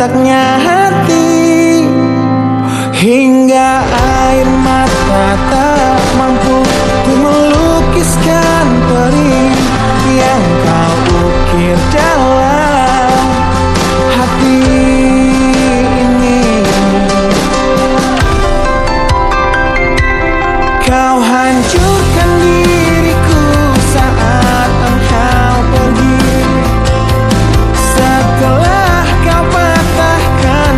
rusaknya hati, hingga air mata tak mampu untuk melukiskan perih yang kau ukir dalam hati ini. Kau hancurkan diriku saat engkau pergi. Setelah kau patahkan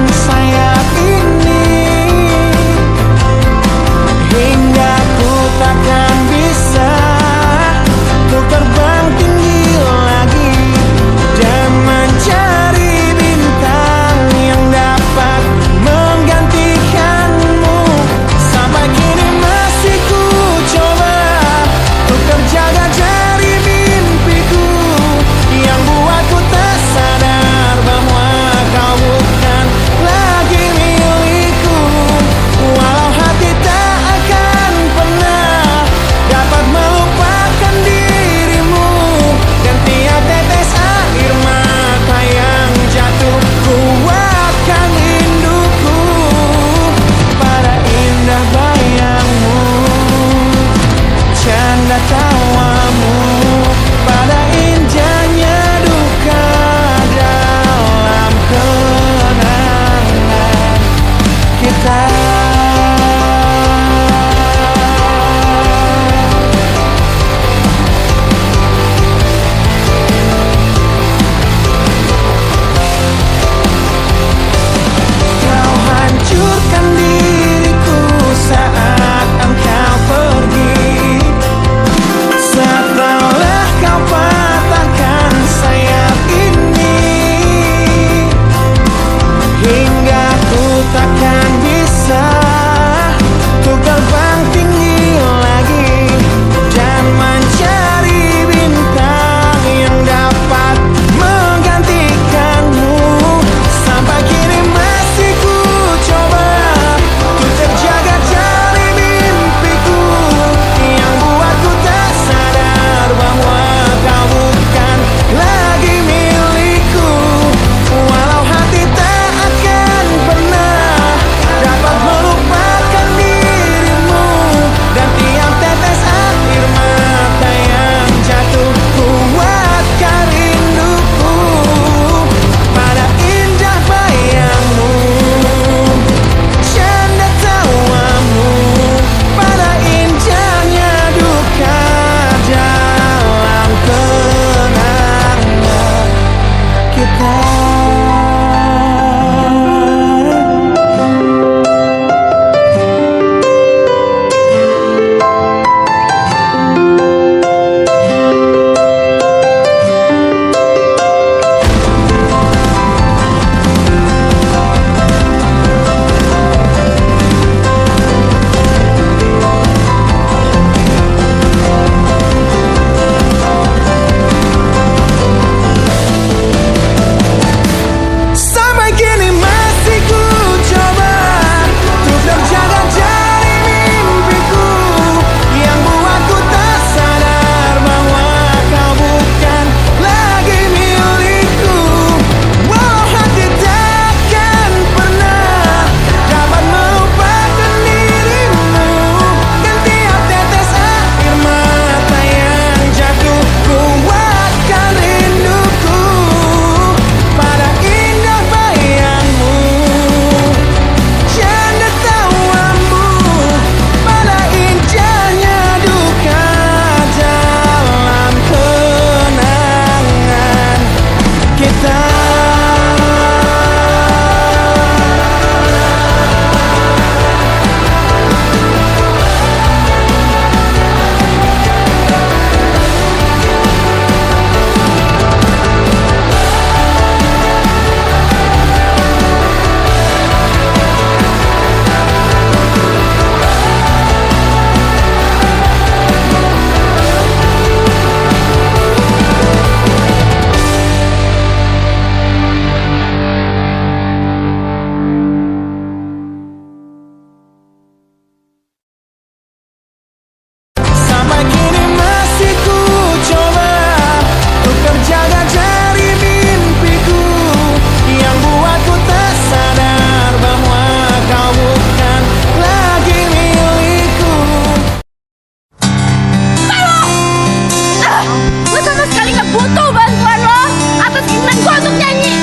gua untuk nyanyi.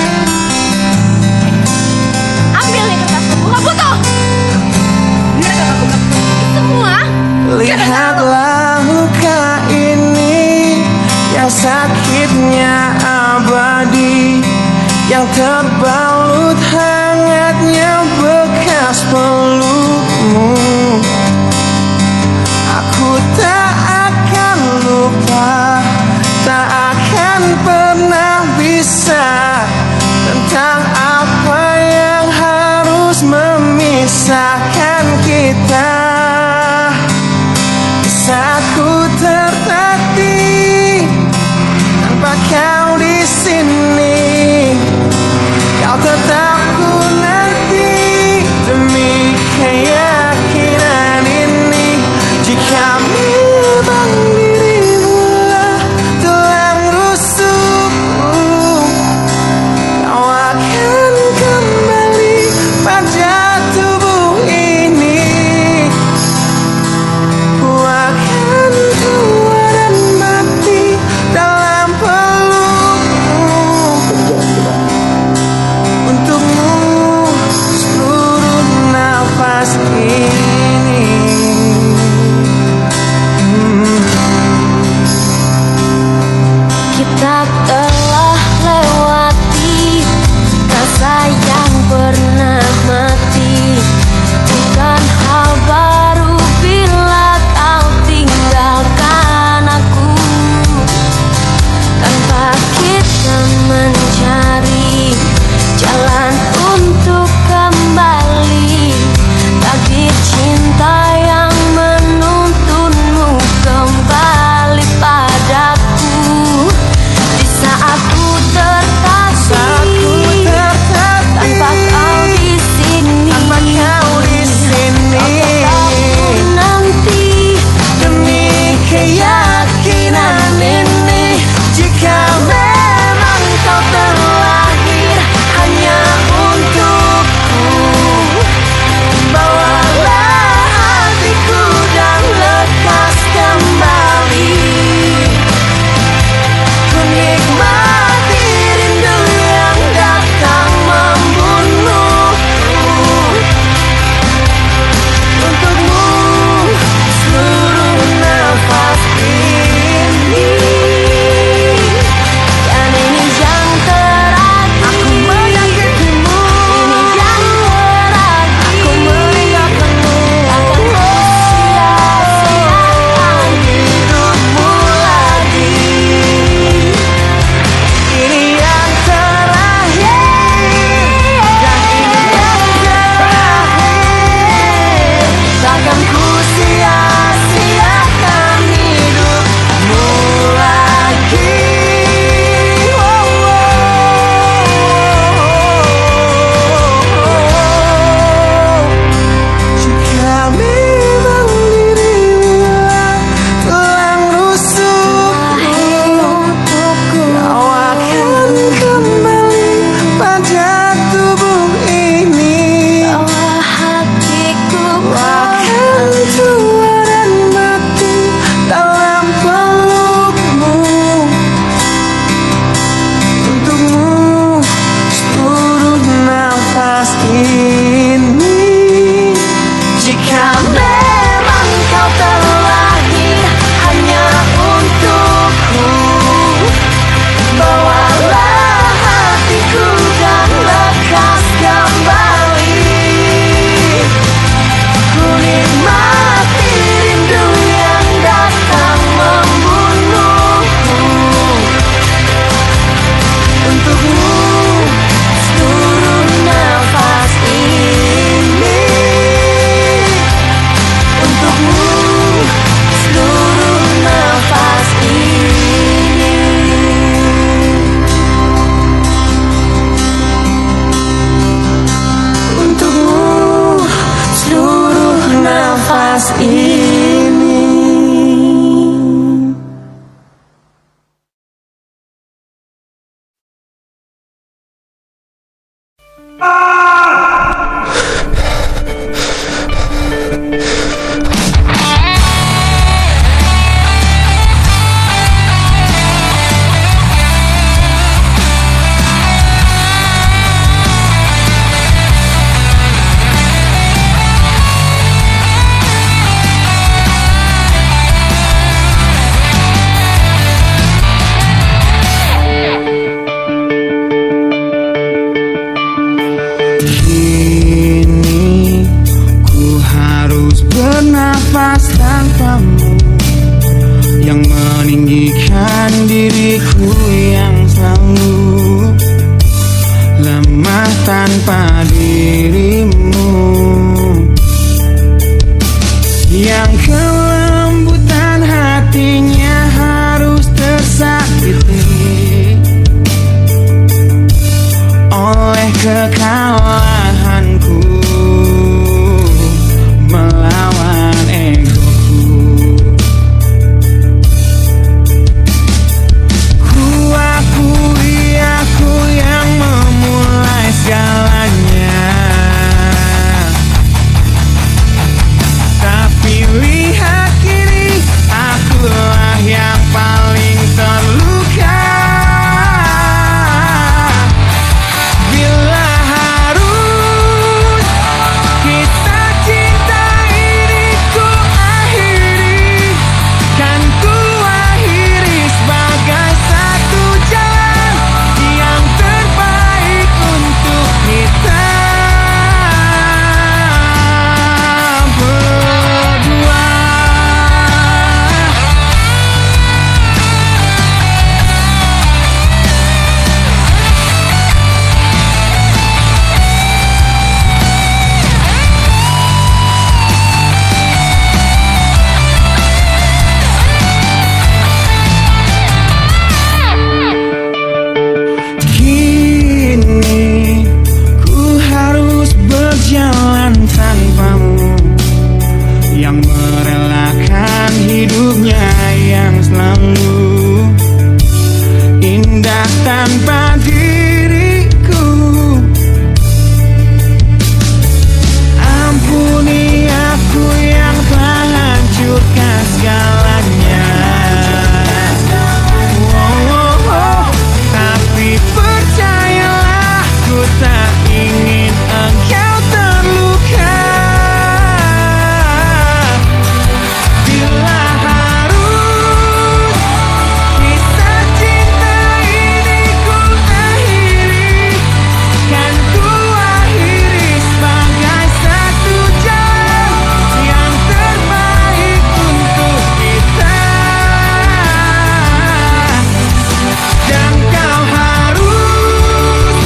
Ambil nih kertas buku, gak butuh. Semua. Lihatlah luka ini yang sakitnya abadi, yang terbalut hangatnya bekas pelukmu. Aku tak akan lupa, tak akan pernah bisa tentang apa yang harus memisahkan kita. Saat ku tertatih tanpa kau di sini, kau tetap ku nanti demi keyakinan ini. Jika memang dirimulah tulang rusukku, kau akan kembali pada tubuh ini. Ku akan tua dan mati dalam pelukmu. Untukmu seluruh nafas ini. Kita telah lewati rasa yang pernah mati. Bukan hal baru bila kau tinggalkan aku, tanpa kita mencari jalan untuk kembali. Takdir cinta yang menuntunmu kembali padaku. Di saat ku tertatih tanpa kau di sini, Tanpa kau di sini, kau tetap ku nanti demi keyakinan ini. Jika memang kau terlahir hanya untukku, bawalah hatiku dan lekas kembali. Ku nikmati rindu yang datang membunuhku. Untukmu seluruh nafas ini. dan ini yang terakhir. Aku menyakitimu, Ini yang terakhir. aku meninggalkanmu. Akan sia-siakan Hidupmu lagi. Ini yang terakhir, dan ini yang terakhir. Takkan ku sia-siakan hidupmu lagi. Jika memang dirimulah tulang rusukku, kau akan kembali pada tubuh ini. bawa hatiku Ku akan tua dan mati dalam pelukmu. Untukmu seluruh nafas ini. Jika memang kau terlahir hanya untukku, bawalah hatiku dan lekas kembali. Ku nikmati rindu yang datang membunuhku. Untukmu seluruh nafas ini. Untukmu seluruh nafas ini. Untukmu seluruh nafas ini. Berikan diriku yang selalu lemah tanpa dirimu, yang kelembutan hatinya harus tersakiti oleh kekalahanku melawan egoku. Ku akui aku yang memulai segalanya, tapi lihat kini akulah yang paling terluka. Bila harus kisah cinta ini ku akhiri, kan ku akhiri sebagai satu jalan yang terbaik untuk kita berdua. Kini ku harus berjalan tanpamu, yang merelakan hidupnya yang selalu indah tanpa diriku. Ampuni aku yang telah hancurkan segalanya. Tapi percayalah, ku tak ingin engkau terluka. Bila harus kisah cinta ini ku akhiri, kan ku akhiri sebagai satu jalan yang terbaik untuk kita. Dan kau harus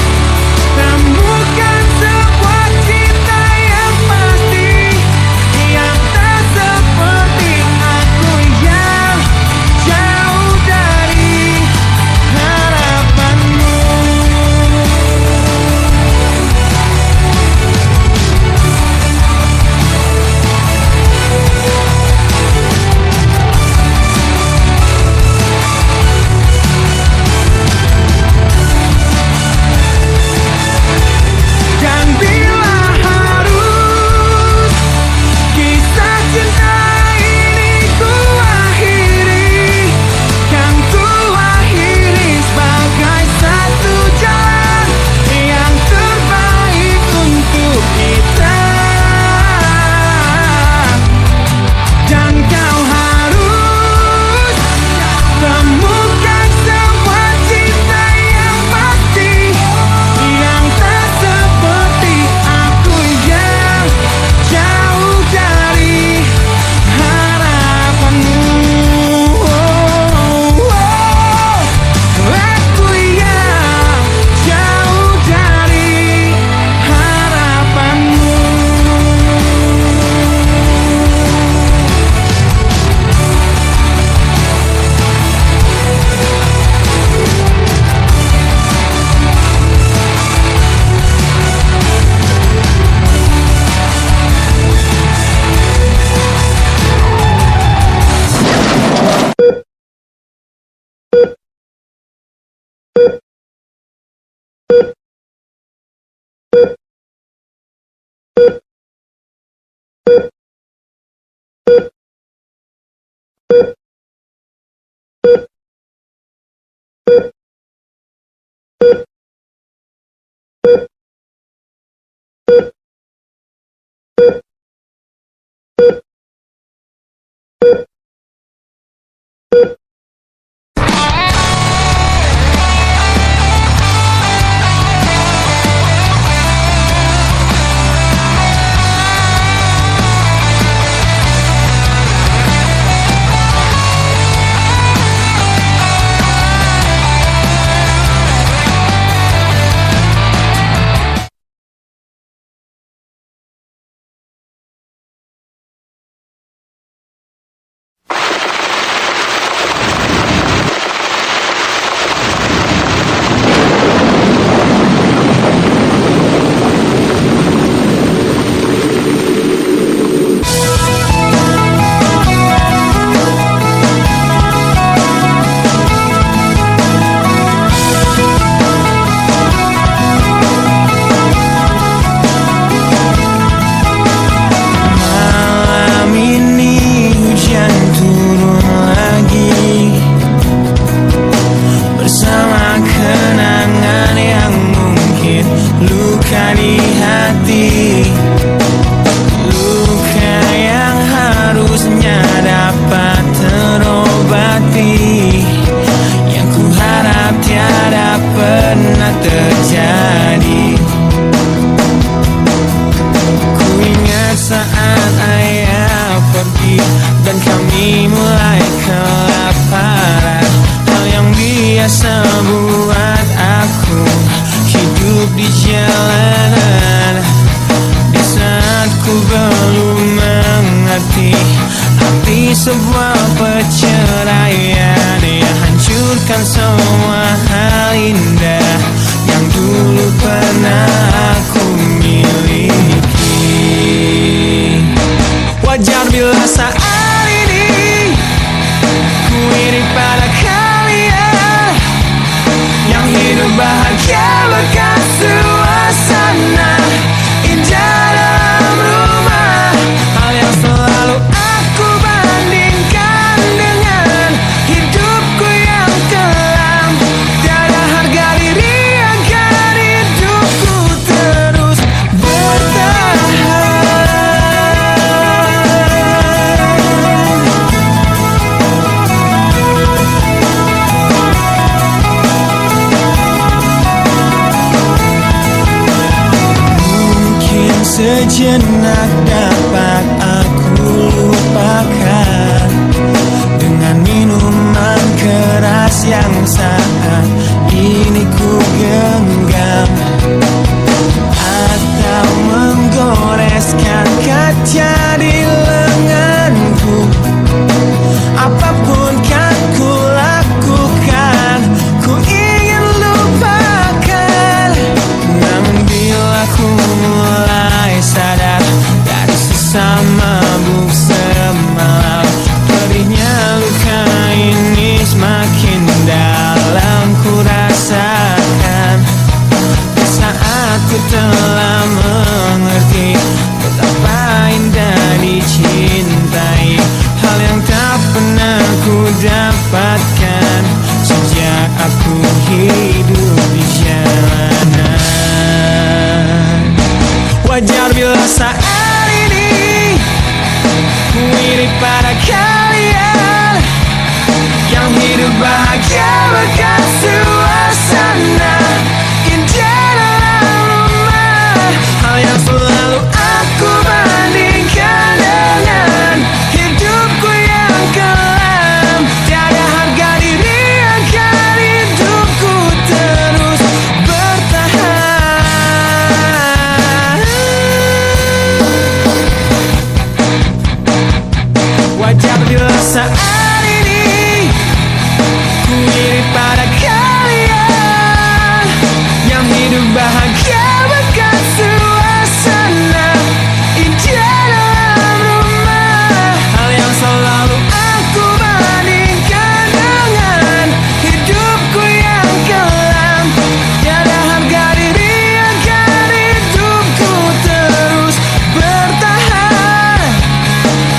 temukan sebuah cinta yang pasti, yang tak seperti aku yang jauh dari harapanmu. Dan bila harus kisah cinta ini ku akhiri, kan ku akhiri sebagai satu jalan yang terbaik untuk kita. Dan kau harus temukan sebuah cinta yang pasti, yang tak seperti aku yang jauh dari harapanmu. Aku yang jauh dari harapanmu. terjadi. Ku ingat saat ayah pergi dan kami mulai kelaparan. Hal yang biasa buat aku hidup di jalanan. Di saat ku belum mengerti arti sebuah perceraian yang hancurkan semua hal indah yang dulu pernah aku miliki. Wajar bila saat ini ku iri pada kalian yang hidup bahagia bekas suasana indah dalam rumah. Hal yang selalu aku bandingkan dengan hidupku yang kelam. Tiada harga diri agar hidupku terus bertahan. Mungkin sejenak dapat aku lupakan dengan minuman keras yang saat ini ku genggam, atau menggoreskan kaca di lenganku. Apapun kan ku lakukan, ku ingin lupakan. Namun bila ku mulai sadar dari sisa mabuk semalam, perihnya luka ini semakin dalam ku rasakan. Di saat ku telah mengerti betapa indah dicintai, hal yang tak pernah ku dapatkan sejak aku hidup di jalanan. Wajar bila saat ini ku iri pada kalian yang hidup bahagia bekas suasana indah dalam rumah. Hal yang selalu aku bandingkan dengan hidupku yang kelam. Tiada harga diri agar hidupku terus bertahan. Wajar bila saat ini ku iri pada kalian yang hidup bahagia bekas suasana indah dalam rumah. Hal yang selalu aku bandingkan dengan hidupku yang kelam. Tiada harga diri agar hidupku terus bertahan.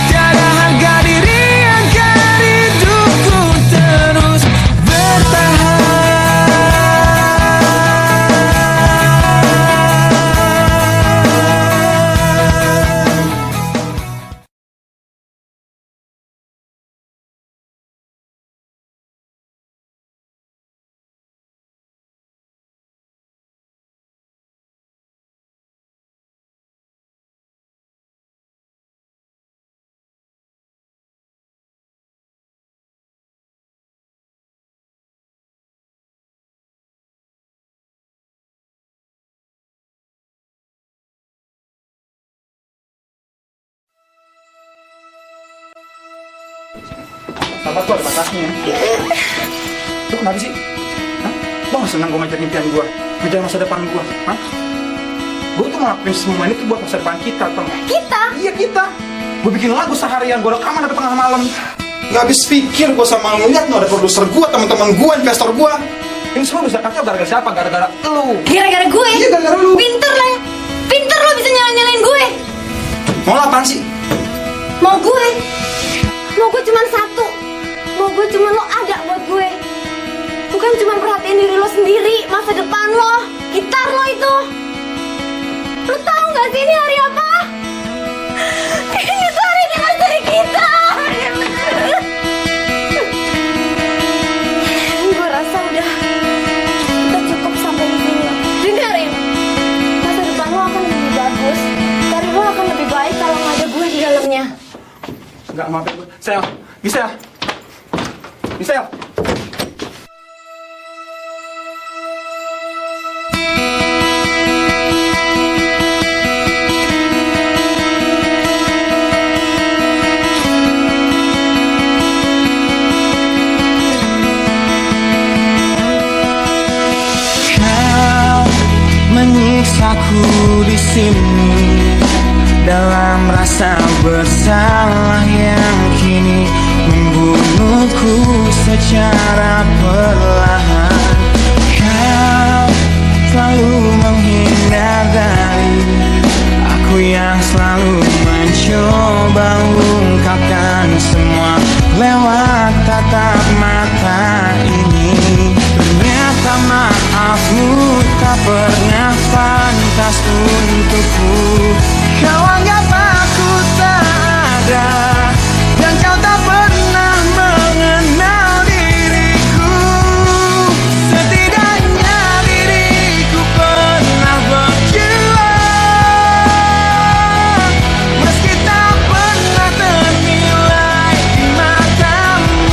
Tiada harga diri agar hidupku terus bertahan. Sahabat gua ada batasnya. Lu kenapa sih? Hah? Lu gak senang gua ngejar impian gua, ngejar masa depan gua? Hah? Gua tuh ngelakuin semua ini tuh buat masa depan kita, tau gak? Kita? Iya kita. Gua bikin lagu seharian, gua rekaman sampai tengah malam. Gak habis pikir gua sama ngeliat no, ada produser gua, teman-teman gua, investor gua. Ini semua bisa kacau gara-gara siapa? Gara-gara lu. Gara-gara gue? Iya gara-gara lu. Pinter lah. Pinter lo bisa nyalain gue. Mau lo apaan sih? Mau gue cuma satu. Mau gue cuma lo ada buat gue. Bukan cuma perhatiin diri lo sendiri, masa depan lo, gitar lo itu. Lo tahu nggak sih ini hari apa? Ini tuh hari anniversary kita. Gue rasa udah cukup sampai di sini. nggak maafin gue. Gisel, Gisel, Gisel. Kau menyiksaku di sini dalam rasa bersalah yang kini membunuhku secara perlahan. Kau selalu menghindar dari aku yang selalu mencoba ungkapkan semua lewat tatap mata ini. Ternyata maafmu tak pernah pantas untukku. Kau anggap aku tak ada, dan kau tak pernah mengenal diriku. Setidaknya diriku pernah berjuang, meski tak pernah ternilai di matamu.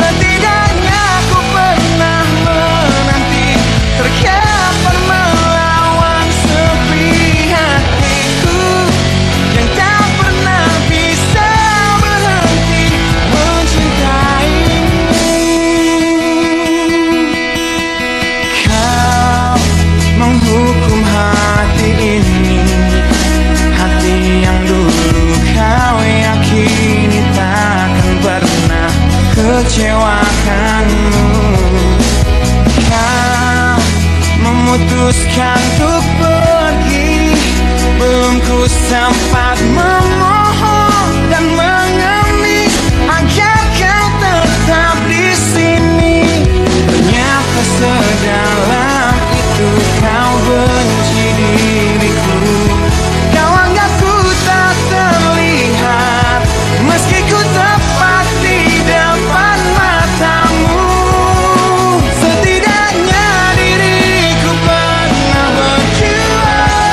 Setidaknya aku pernah menanti terkapar melawan sepi hatiku yang tak pernah bisa berhenti mencintaimu. Kau menghukum hati ini, hati yang dulu kau yakini takkan pernah kecewakanmu. Kau memutuskan untuk pergi, belum ku sempat memohon dan mengemis agar kau tetap di sini. Ternyata sedalam itu kau benci diriku. Kau anggap ku tak terlihat, meski ku tepat di depan matamu. Setidaknya diriku pernah berjuang,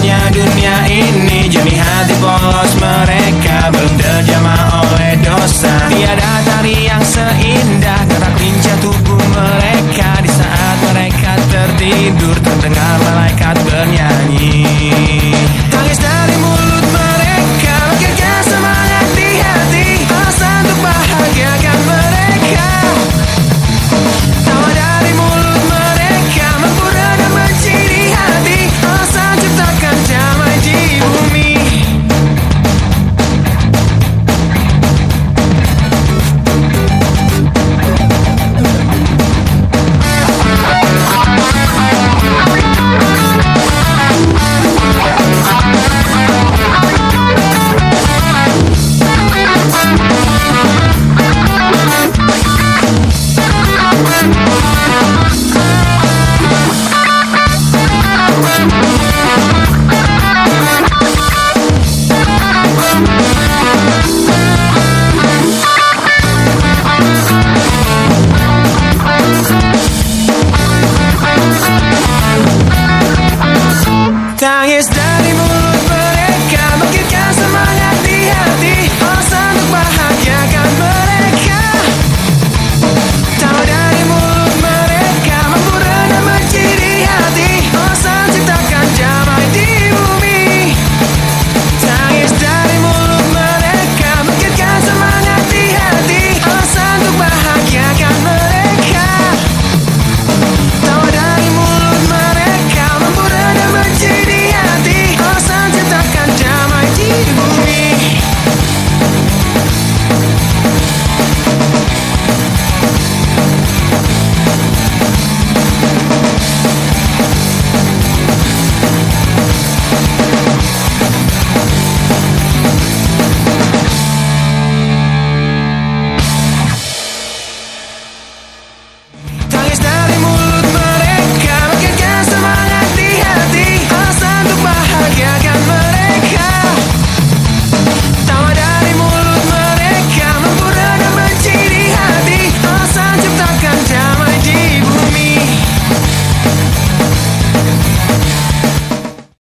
indahnya dunia ini.